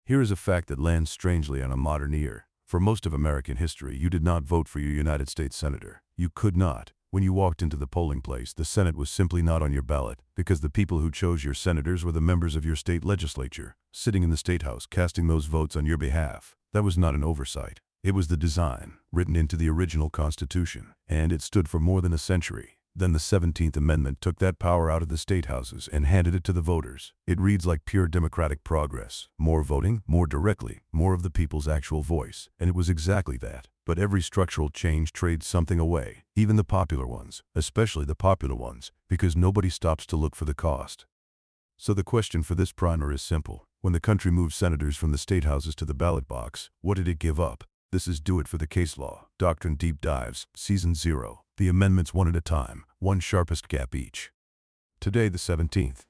Here is a fact that lands strangely on a modern ear. For most of American history, you did not vote for your United States Senator. You could not. When you walked into the polling place, the Senate was simply not on your ballot, because the people who chose your senators were the members of your state legislature, sitting in the State House casting those votes on your behalf. That was not an oversight. It was the design, written into the original Constitution, and it stood for more than a century. Then the 17th Amendment took that power out of the Statehouses and handed it to the voters. It reads like pure democratic progress. More voting, more directly, more of the people's actual voice. And it was exactly that. But every structural change trades something away, even the popular ones, especially the popular ones, because nobody stops to look for the cost. So the question for this primer is simple. When the country moved senators from the Statehouses to the ballot box, what did it give up? This is Do It for the Case Law. Doctrine Deep Dives, Season 0. The amendments one at a time, one sharpest gap each. Today, the 17th.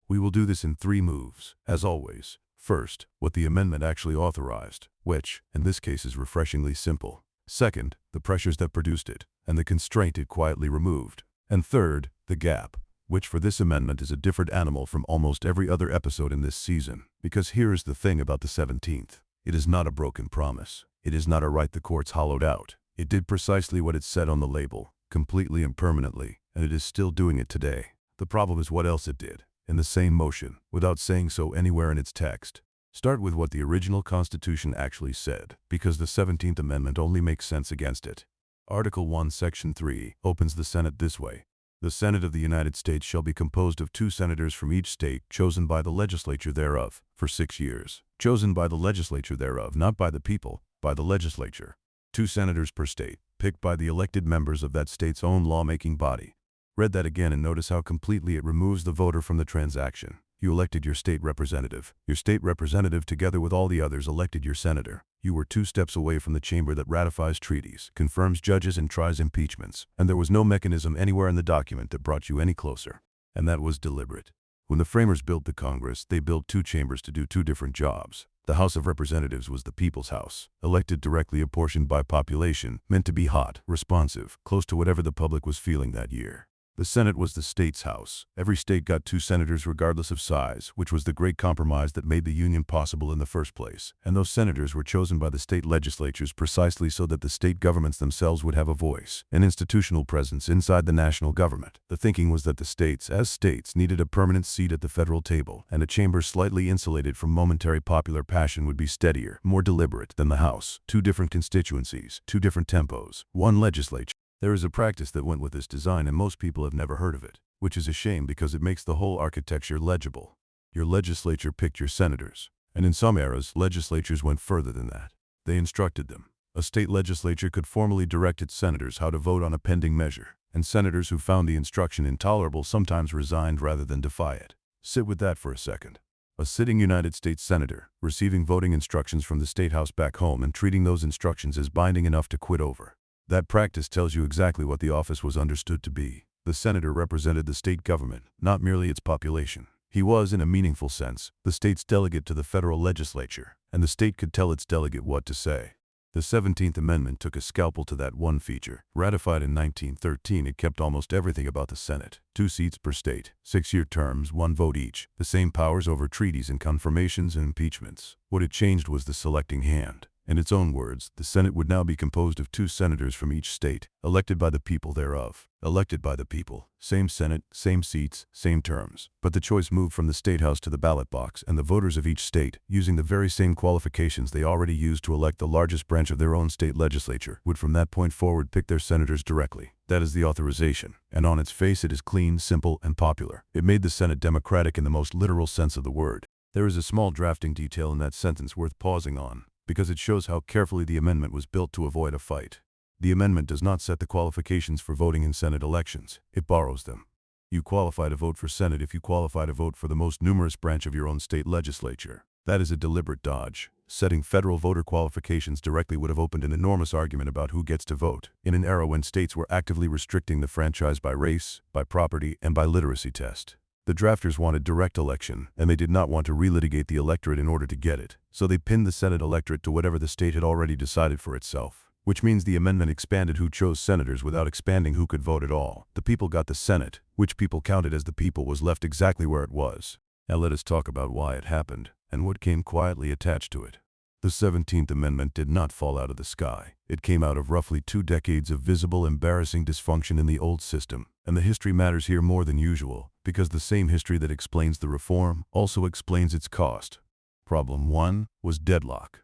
We will do this in 3 moves, as always. First, what the amendment actually authorized, which, in this case, is refreshingly simple. Second, the pressures that produced it, and the constraint it quietly removed. And third, the gap, which for this amendment is a different animal from almost every other episode in this season. Because here is the thing about the 17th. It is not a broken promise. It is not a right the courts hollowed out. It did precisely what it said on the label, completely and permanently, and it is still doing it today. The problem is what else it did, in the same motion, without saying so anywhere in its text. Start with what the original Constitution actually said, because the 17th Amendment only makes sense against it. Article 1, Section 3 opens the Senate this way. The Senate of the United States shall be composed of 2 senators from each state, chosen by the legislature thereof, for 6 years. Chosen by the legislature thereof, not by the people, by the legislature. 2 senators per state, picked by the elected members of that state's own lawmaking body. Read that again and notice how completely it removes the voter from the transaction. You elected your state representative. Your state representative, together with all the others, elected your senator. You were 2 steps away from the chamber that ratifies treaties, confirms judges, and tries impeachments. And there was no mechanism anywhere in the document that brought you any closer. And that was deliberate. When the framers built the Congress, they built 2 chambers to do 2 different jobs. The House of Representatives was the people's house, elected directly, apportioned by population, meant to be hot, responsive, close to whatever the public was feeling that year. The Senate was the state's house. Every state got 2 senators regardless of size, which was the great compromise that made the Union possible in the first place. And those senators were chosen by the state legislatures precisely so that the state governments themselves would have a voice, an institutional presence inside the national government. The thinking was that the states, as states, needed a permanent seat at the federal table, and a chamber slightly insulated from momentary popular passion would be steadier, more deliberate than the House. 2 different constituencies, 2 different tempos, 1 legislature. There is a practice that went with this design, and most people have never heard of it, which is a shame because it makes the whole architecture legible. Your legislature picked your senators, and in some eras, legislatures went further than that. They instructed them. A state legislature could formally direct its senators how to vote on a pending measure, and senators who found the instruction intolerable sometimes resigned rather than defy it. Sit with that for a second. A sitting United States senator, receiving voting instructions from the State House back home and treating those instructions as binding enough to quit over. That practice tells you exactly what the office was understood to be. The senator represented the state government, not merely its population. He was, in a meaningful sense, the state's delegate to the federal legislature, and the state could tell its delegate what to say. The 17th Amendment took a scalpel to that one feature. Ratified in 1913, it kept almost everything about the Senate. 2 seats per state, 6-year terms, 1 vote each, the same powers over treaties and confirmations and impeachments. What it changed was the selecting hand. In its own words, the Senate would now be composed of 2 senators from each state, elected by the people thereof. Elected by the people. Same Senate, same seats, same terms. But the choice moved from the State House to the ballot box, and the voters of each state, using the very same qualifications they already used to elect the largest branch of their own state legislature, would from that point forward pick their senators directly. That is the authorization, and on its face it is clean, simple, and popular. It made the Senate democratic in the most literal sense of the word. There is a small drafting detail in that sentence worth pausing on, because it shows how carefully the amendment was built to avoid a fight. The amendment does not set the qualifications for voting in Senate elections. It borrows them. You qualify to vote for Senate if you qualify to vote for the most numerous branch of your own state legislature. That is a deliberate dodge. Setting federal voter qualifications directly would have opened an enormous argument about who gets to vote, in an era when states were actively restricting the franchise by race, by property, and by literacy test. The drafters wanted direct election, and they did not want to relitigate the electorate in order to get it, so they pinned the Senate electorate to whatever the state had already decided for itself. Which means the amendment expanded who chose senators without expanding who could vote at all. The people got the Senate, which people counted as the people was left exactly where it was. Now let us talk about why it happened and what came quietly attached to it. The 17th Amendment did not fall out of the sky. It came out of roughly 2 decades of visible, embarrassing dysfunction in the old system. And the history matters here more than usual, because the same history that explains the reform also explains its cost. Problem 1 was deadlock.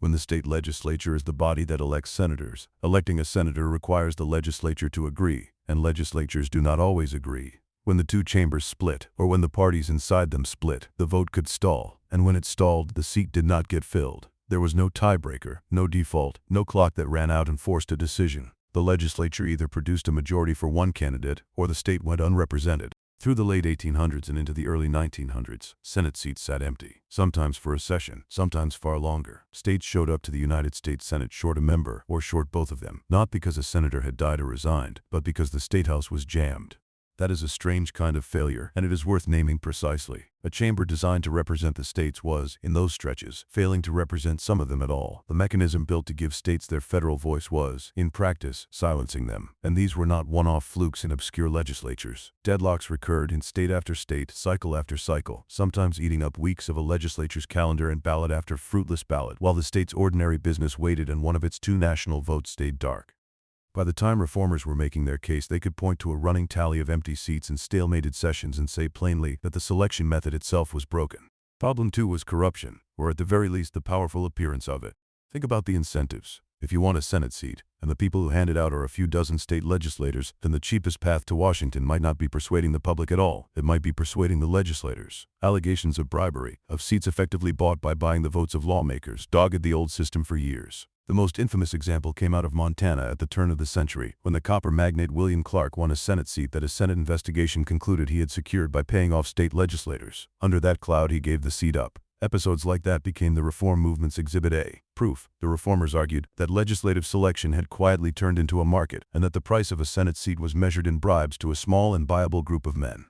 When the state legislature is the body that elects senators, electing a senator requires the legislature to agree, and legislatures do not always agree. When the two chambers split, or when the parties inside them split, the vote could stall, and when it stalled, the seat did not get filled. There was no tiebreaker, no default, no clock that ran out and forced a decision. The legislature either produced a majority for one candidate, or the state went unrepresented. Through the late 1800s and into the early 1900s, Senate seats sat empty, sometimes for a session, sometimes far longer. States showed up to the United States Senate short a member, or short both of them, not because a senator had died or resigned, but because the Statehouse was jammed. That is a strange kind of failure, and it is worth naming precisely. A chamber designed to represent the states was, in those stretches, failing to represent some of them at all. The mechanism built to give states their federal voice was, in practice, silencing them. And these were not one-off flukes in obscure legislatures. Deadlocks recurred in state after state, cycle after cycle, sometimes eating up weeks of a legislature's calendar and ballot after fruitless ballot, while the state's ordinary business waited and one of its 2 national votes stayed dark. By the time reformers were making their case, they could point to a running tally of empty seats and stalemated sessions and say plainly that the selection method itself was broken. Problem 2 was corruption, or at the very least the powerful appearance of it. Think about the incentives. If you want a Senate seat, and the people who hand it out are a few dozen state legislators, then the cheapest path to Washington might not be persuading the public at all. It might be persuading the legislators. Allegations of bribery, of seats effectively bought by buying the votes of lawmakers, dogged the old system for years. The most infamous example came out of Montana at the turn of the century, when the copper magnate William Clark won a Senate seat that a Senate investigation concluded he had secured by paying off state legislators. Under that cloud, he gave the seat up. Episodes like that became the reform movement's Exhibit A. Proof. The reformers argued that legislative selection had quietly turned into a market, and that the price of a Senate seat was measured in bribes to a small and viable group of men.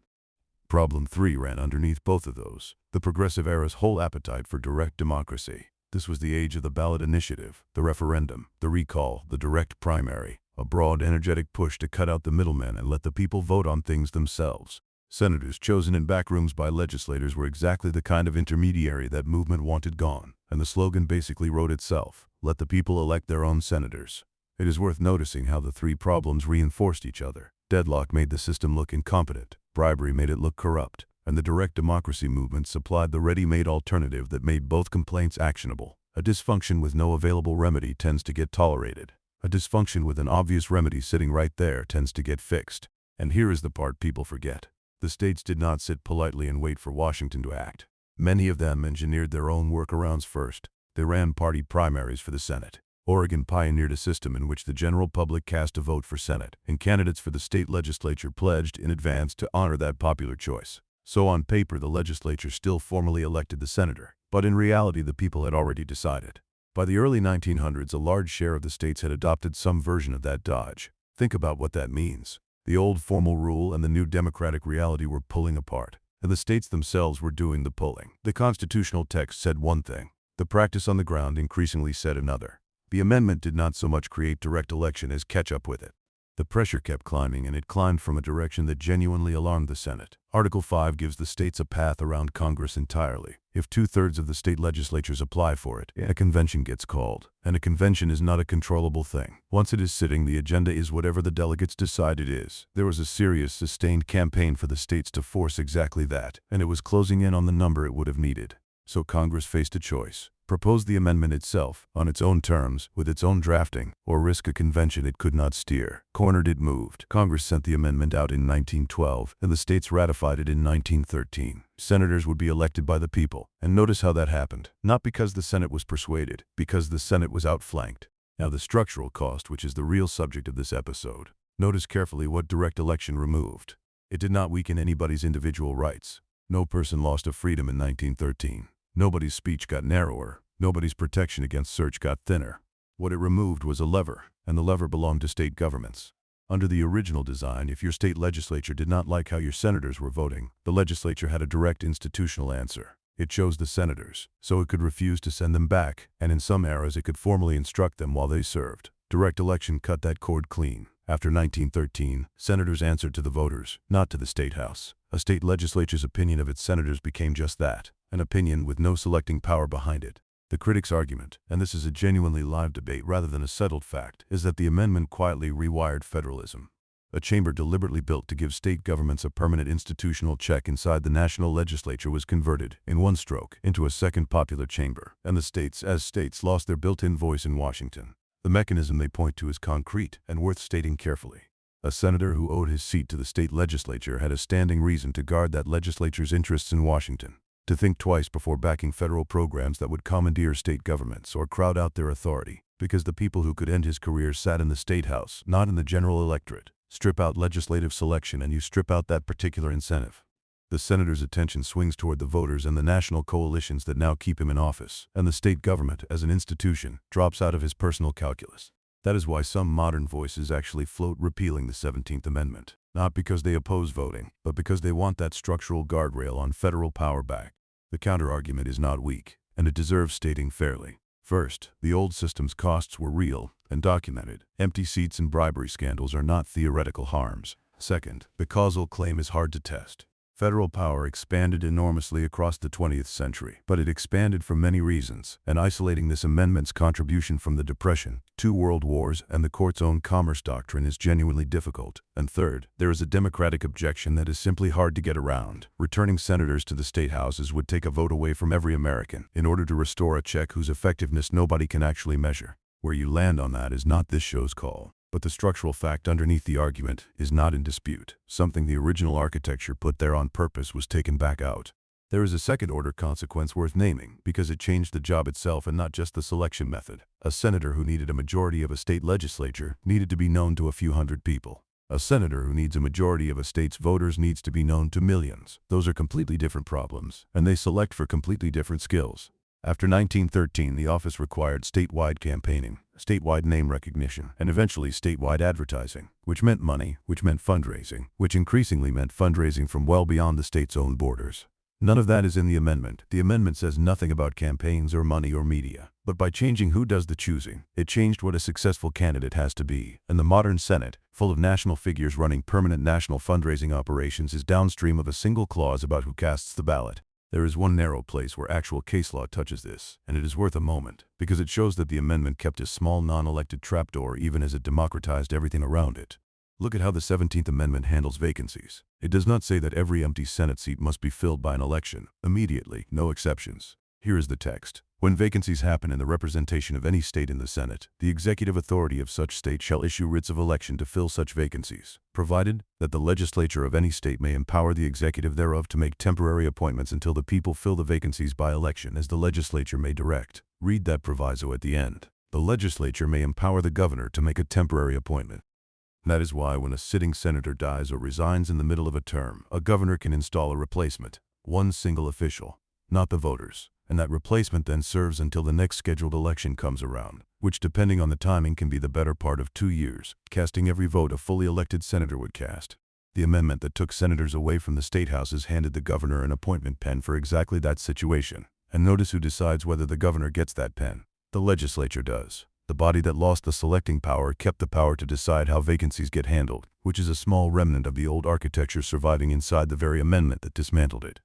Problem 3 ran underneath both of those. The progressive era's whole appetite for direct democracy. This was the age of the ballot initiative, the referendum, the recall, the direct primary, a broad, energetic push to cut out the middlemen and let the people vote on things themselves. Senators chosen in back rooms by legislators were exactly the kind of intermediary that movement wanted gone, and the slogan basically wrote itself: let the people elect their own senators. It is worth noticing how the 3 problems reinforced each other. Deadlock made the system look incompetent, bribery made it look corrupt, and the direct democracy movement supplied the ready-made alternative that made both complaints actionable. A dysfunction with no available remedy tends to get tolerated. A dysfunction with an obvious remedy sitting right there tends to get fixed. And here is the part people forget. The states did not sit politely and wait for Washington to act. Many of them engineered their own workarounds first. They ran party primaries for the Senate. Oregon pioneered a system in which the general public cast a vote for Senate, and candidates for the state legislature pledged in advance to honor that popular choice. So on paper, the legislature still formally elected the senator, but in reality the people had already decided. By the early 1900s, a large share of the states had adopted some version of that dodge. Think about what that means. The old formal rule and the new democratic reality were pulling apart, and the states themselves were doing the pulling. The constitutional text said one thing. The practice on the ground increasingly said another. The amendment did not so much create direct election as catch up with it. The pressure kept climbing, and it climbed from a direction that genuinely alarmed the Senate. Article 5 gives the states a path around Congress entirely. If 2/3 of the state legislatures apply for it, a convention gets called. And a convention is not a controllable thing. Once it is sitting, the agenda is whatever the delegates decide it is. There was a serious, sustained campaign for the states to force exactly that, and it was closing in on the number it would have needed. So Congress faced a choice: propose the amendment itself, on its own terms, with its own drafting, or risk a convention it could not steer. Cornered, it moved. Congress sent the amendment out in 1912, and the states ratified it in 1913. Senators would be elected by the people, and notice how that happened. Not because the Senate was persuaded, because the Senate was outflanked. Now the structural cost, which is the real subject of this episode. Notice carefully what direct election removed. It did not weaken anybody's individual rights. No person lost a freedom in 1913. Nobody's speech got narrower. Nobody's protection against search got thinner. What it removed was a lever, and the lever belonged to state governments. Under the original design, if your state legislature did not like how your senators were voting, the legislature had a direct institutional answer. It chose the senators, so it could refuse to send them back, and in some eras it could formally instruct them while they served. Direct election cut that cord clean. After 1913, senators answered to the voters, not to the state house. A state legislature's opinion of its senators became just that, an opinion with no selecting power behind it. The critics' argument, and this is a genuinely live debate rather than a settled fact, is that the amendment quietly rewired federalism. A chamber deliberately built to give state governments a permanent institutional check inside the national legislature was converted, in one stroke, into a second popular chamber, and the states, as states, lost their built-in voice in Washington. The mechanism they point to is concrete and worth stating carefully. A senator who owed his seat to the state legislature had a standing reason to guard that legislature's interests in Washington, to think twice before backing federal programs that would commandeer state governments or crowd out their authority, because the people who could end his career sat in the state house, not in the general electorate. Strip out legislative selection and you strip out that particular incentive. The senator's attention swings toward the voters and the national coalitions that now keep him in office, and the state government, as an institution, drops out of his personal calculus. That is why some modern voices actually float repealing the 17th Amendment, not because they oppose voting, but because they want that structural guardrail on federal power back. The counterargument is not weak, and it deserves stating fairly. First, the old system's costs were real and documented. Empty seats and bribery scandals are not theoretical harms. Second, the causal claim is hard to test. Federal power expanded enormously across the 20th century, but it expanded for many reasons, and isolating this amendment's contribution from the Depression, 2 world wars, and the court's own commerce doctrine is genuinely difficult. And third, there is a democratic objection that is simply hard to get around. Returning senators to the state houses would take a vote away from every American in order to restore a check whose effectiveness nobody can actually measure. Where you land on that is not this show's call. But the structural fact underneath the argument is not in dispute. Something the original architecture put there on purpose was taken back out. There is a second-order consequence worth naming, because it changed the job itself and not just the selection method. A senator who needed a majority of a state legislature needed to be known to a few hundred people. A senator who needs a majority of a state's voters needs to be known to millions. Those are completely different problems, and they select for completely different skills. After 1913, the office required statewide campaigning, statewide name recognition, and eventually statewide advertising, which meant money, which meant fundraising, which increasingly meant fundraising from well beyond the state's own borders. None of that is in the amendment. The amendment says nothing about campaigns or money or media. But by changing who does the choosing, it changed what a successful candidate has to be. And the modern Senate, full of national figures running permanent national fundraising operations, is downstream of a single clause about who casts the ballot. There is one narrow place where actual case law touches this, and it is worth a moment, because it shows that the amendment kept a small non-elected trapdoor even as it democratized everything around it. Look at how the 17th Amendment handles vacancies. It does not say that every empty Senate seat must be filled by an election, immediately, no exceptions. Here is the text. When vacancies happen in the representation of any state in the Senate, the executive authority of such state shall issue writs of election to fill such vacancies, provided that the legislature of any state may empower the executive thereof to make temporary appointments until the people fill the vacancies by election as the legislature may direct. Read that proviso at the end. The legislature may empower the governor to make a temporary appointment. That is why when a sitting senator dies or resigns in the middle of a term, a governor can install a replacement, one single official, not the voters. And that replacement then serves until the next scheduled election comes around, which depending on the timing can be the better part of 2 years, casting every vote a fully elected senator would cast. The amendment that took senators away from the state houses handed the governor an appointment pen for exactly that situation. And notice who decides whether the governor gets that pen. The legislature does. The body that lost the selecting power kept the power to decide how vacancies get handled, which is a small remnant of the old architecture surviving inside the very amendment that dismantled it.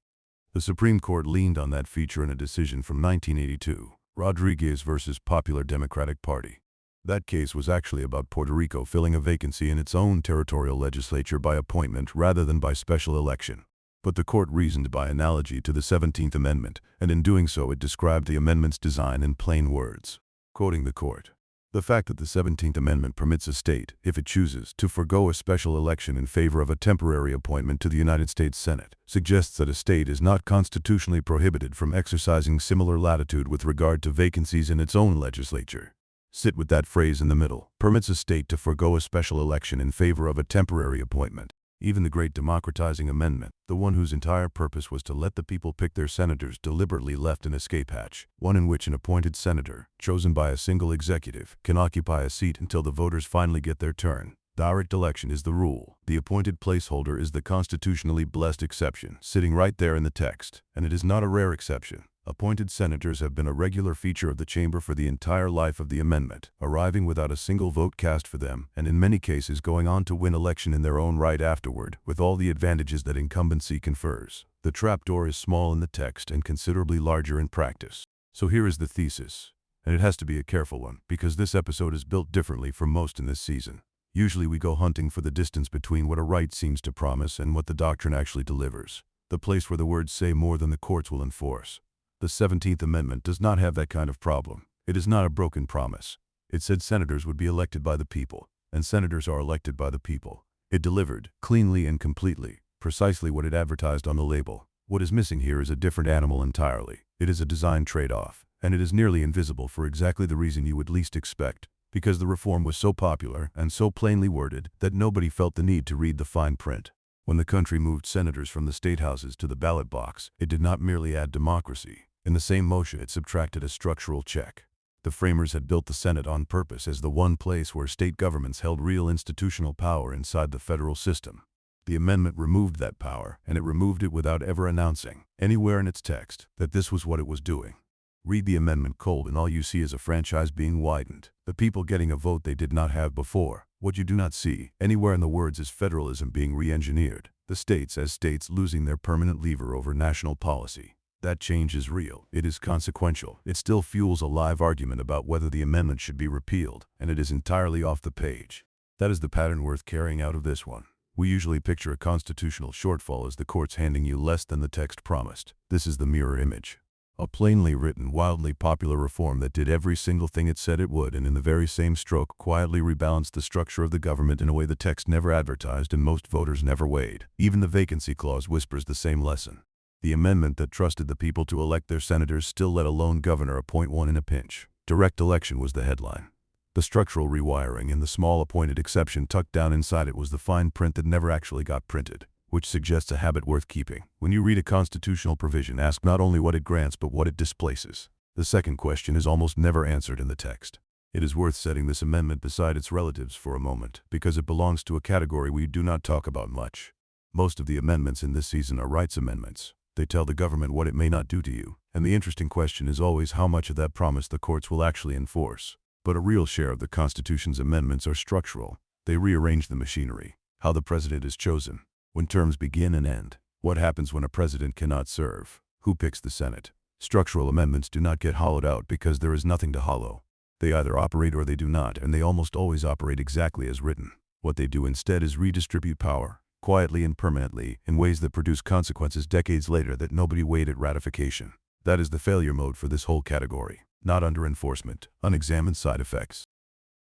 The Supreme Court leaned on that feature in a decision from 1982, Rodriguez versus Popular Democratic Party. That case was actually about Puerto Rico filling a vacancy in its own territorial legislature by appointment rather than by special election. But the court reasoned by analogy to the 17th Amendment, and in doing so it described the amendment's design in plain words. Quoting the court, "The fact that the 17th Amendment permits a state, if it chooses, to forego a special election in favor of a temporary appointment to the United States Senate, suggests that a state is not constitutionally prohibited from exercising similar latitude with regard to vacancies in its own legislature." Sit with that phrase in the middle. Permits a state to forego a special election in favor of a temporary appointment. Even the great democratizing amendment, the one whose entire purpose was to let the people pick their senators, deliberately left an escape hatch, one in which an appointed senator, chosen by a single executive, can occupy a seat until the voters finally get their turn. Direct election is the rule. The appointed placeholder is the constitutionally blessed exception, sitting right there in the text. And it is not a rare exception. Appointed senators have been a regular feature of the chamber for the entire life of the amendment, arriving without a single vote cast for them, and in many cases going on to win election in their own right afterward, with all the advantages that incumbency confers. The trapdoor is small in the text and considerably larger in practice. So here is the thesis, and it has to be a careful one, because this episode is built differently from most in this season. Usually we go hunting for the distance between what a right seems to promise and what the doctrine actually delivers, the place where the words say more than the courts will enforce. The 17th Amendment does not have that kind of problem. It is not a broken promise. It said senators would be elected by the people, and senators are elected by the people. It delivered, cleanly and completely, precisely what it advertised on the label. What is missing here is a different animal entirely. It is a design trade-off, and it is nearly invisible for exactly the reason you would least expect, because the reform was so popular and so plainly worded that nobody felt the need to read the fine print. When the country moved senators from the statehouses to the ballot box, it did not merely add democracy. In the same motion, it subtracted a structural check. The framers had built the Senate on purpose as the one place where state governments held real institutional power inside the federal system. The amendment removed that power, and it removed it without ever announcing, anywhere in its text, that this was what it was doing. Read the amendment cold and all you see is a franchise being widened, the people getting a vote they did not have before. What you do not see anywhere in the words is federalism being re-engineered, the states as states losing their permanent lever over national policy. That change is real, it is consequential, it still fuels a live argument about whether the amendment should be repealed, and it is entirely off the page. That is the pattern worth carrying out of this one. We usually picture a constitutional shortfall as the courts handing you less than the text promised. This is the mirror image. A plainly written, wildly popular reform that did every single thing it said it would and in the very same stroke quietly rebalanced the structure of the government in a way the text never advertised and most voters never weighed. Even the vacancy clause whispers the same lesson. The amendment that trusted the people to elect their senators still let a lone governor appoint one in a pinch. Direct election was the headline. The structural rewiring and the small appointed exception tucked down inside it was the fine print that never actually got printed, which suggests a habit worth keeping. When you read a constitutional provision, ask not only what it grants but what it displaces. The second question is almost never answered in the text. It is worth setting this amendment beside its relatives for a moment, because it belongs to a category we do not talk about much. Most of the amendments in this season are rights amendments. They tell the government what it may not do to you, and the interesting question is always how much of that promise the courts will actually enforce. But a real share of the Constitution's amendments are structural. They rearrange the machinery, how the president is chosen, when terms begin and end, what happens when a president cannot serve, who picks the Senate. Structural amendments do not get hollowed out because there is nothing to hollow. They either operate or they do not, and they almost always operate exactly as written. What they do instead is redistribute power, quietly and permanently, in ways that produce consequences decades later that nobody weighed at ratification. That is the failure mode for this whole category. Not under enforcement, unexamined side effects.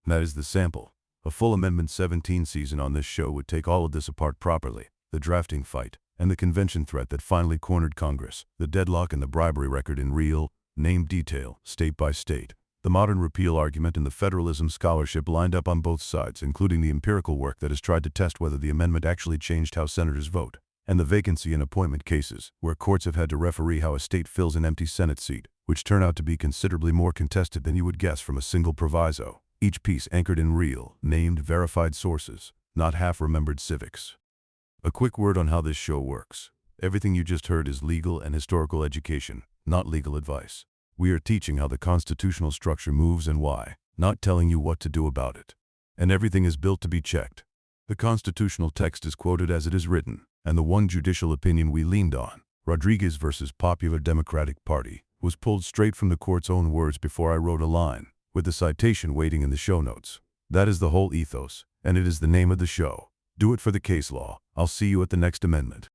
That is the sample. A full Amendment 17 season on this show would take all of this apart properly. The drafting fight, and the convention threat that finally cornered Congress, the deadlock and the bribery record in real, named detail, state by state, the modern repeal argument and the federalism scholarship lined up on both sides, including the empirical work that has tried to test whether the amendment actually changed how senators vote, and the vacancy and appointment cases, where courts have had to referee how a state fills an empty Senate seat, which turn out to be considerably more contested than you would guess from a single proviso, each piece anchored in real, named, verified sources, not half-remembered civics. A quick word on how this show works. Everything you just heard is legal and historical education, not legal advice. We are teaching how the constitutional structure moves and why, not telling you what to do about it. And everything is built to be checked. The constitutional text is quoted as it is written, and the one judicial opinion we leaned on, Rodriguez versus Popular Democratic Party, was pulled straight from the court's own words before I wrote a line, with the citation waiting in the show notes. That is the whole ethos, and it is the name of the show. Do it for the case law. I'll see you at the next amendment.